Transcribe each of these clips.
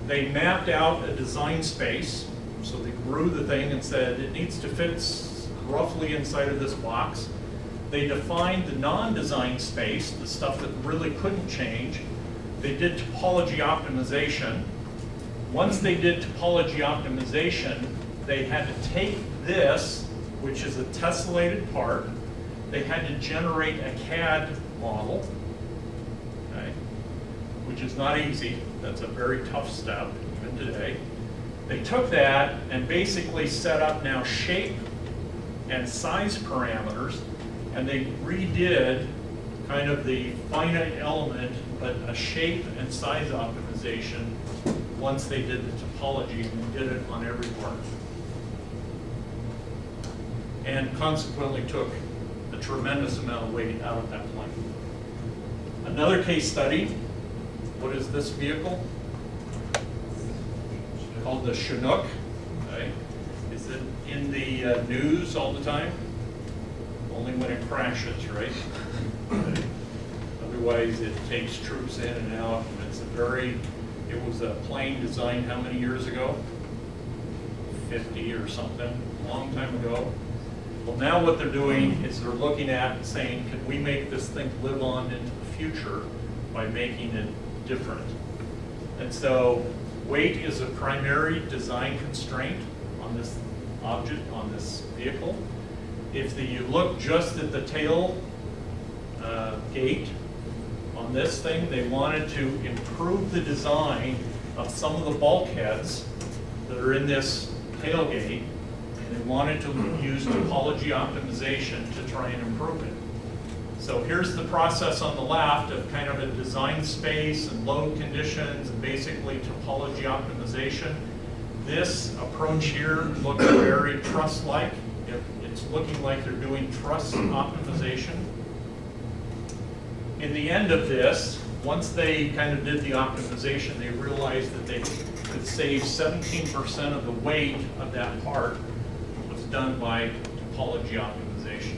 They mapped out a design space, so they grew the thing and said it needs to fit roughly inside of this box. They defined the non-design space, the stuff that really couldn't change. They did topology optimization. Once they did topology optimization, they had to take this, which is a tessellated part. They had to generate a CAD model, okay, which is not easy. That's a very tough step, even today. They took that and basically set up now shape and size parameters, and they redid kind of the finite element, but a shape and size optimization once they did the topology, and they did it on every part. And consequently took a tremendous amount of weight out of that plane. Another case study, what is this vehicle? Called the Chinook. Okay. Is it in the news all the time? Only when it crashes, right? Okay. Otherwise, it takes troops in and out, and it's it was a plane designed how many years ago? 50 or something, a long time ago. Well, now what they're doing is they're looking at and saying, can we make this thing live on into the future by making it different? And so weight is a primary design constraint on this object, on this vehicle. If you look just at the tail gate on this thing, they wanted to improve the design of some of the bulkheads that are in this tailgate, and they wanted to use topology optimization to try and improve it. So here's the process on the left of kind of a design space and load conditions and basically topology optimization. This approach here looks very truss-like. It's looking like they're doing truss optimization. In the end of this, once they kind of did the optimization, they realized that they could save 17% of the weight of that part was done by topology optimization.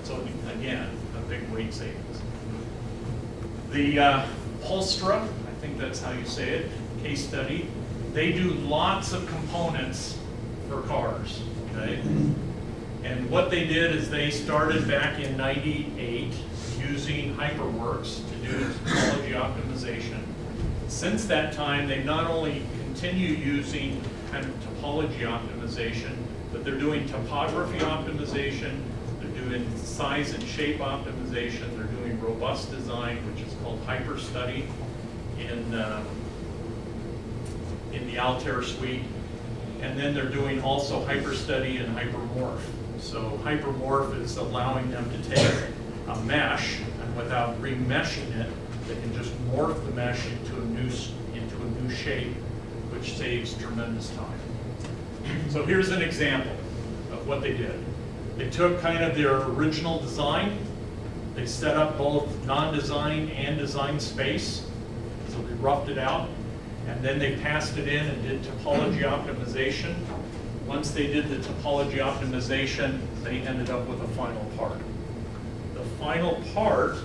So again, a big weight savings. The Polstra, I think that's how you say it, case study, they do lots of components for cars, okay? And what they did is they started back in '98 using HyperWorks to do topology optimization. Since that time, they not only continue using kind of topology optimization, but they're doing topography optimization, they're doing size and shape optimization, they're doing robust design, which is called HyperStudy in the Altair suite. And then they're doing also HyperStudy and HyperMorph. So HyperMorph is allowing them to take a mesh, and without remeshing it, they can just morph the mesh into a new shape, which saves tremendous time. So here's an example of what they did. They took kind of their original design, they set up both non-design and design space, so they roughed it out, and then they passed it in and did topology optimization. Once they did the topology optimization, they ended up with a final part. The final part,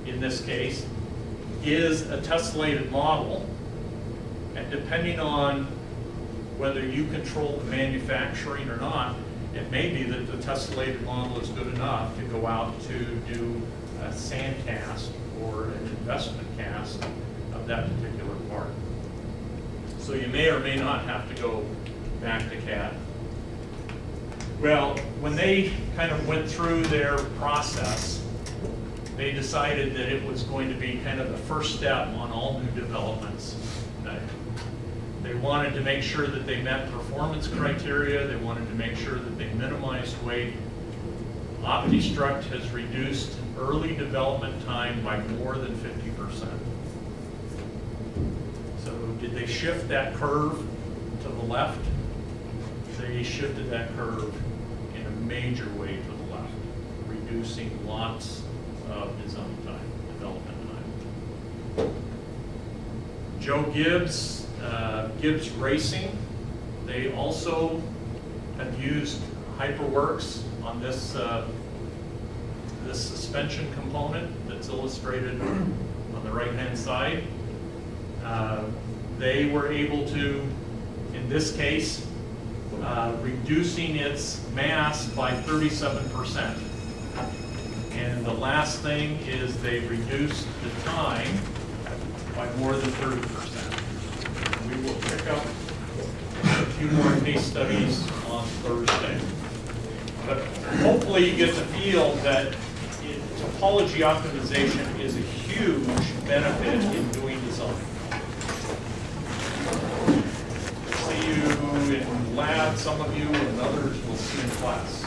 in this case, is a tessellated model, and depending on whether you control the manufacturing or not, it may be that the tessellated model is good enough to go out to do a sand cast or an investment cast of that particular part. So you may or may not have to go back to CAD. Well, when they kind of went through their process, they decided that it was going to be kind of the first step on all new developments. They wanted to make sure that they met performance criteria. They wanted to make sure that they minimized weight. OptiStruct has reduced early development time by more than 50%. So did they shift that curve to the left? They shifted that curve in a major way to the left, reducing lots of design time, development time. Joe Gibbs, Gibbs Racing, they also have used HyperWorks on this this suspension component that's illustrated on the right-hand side. They were able to, in this case, reducing its mass by 37%. And the last thing is they reduced the time by more than 30%. We will pick up a few more case studies on Thursday. But hopefully you get the feel that topology optimization is a huge benefit in doing design. See you in lab, some of you, and others will see in class.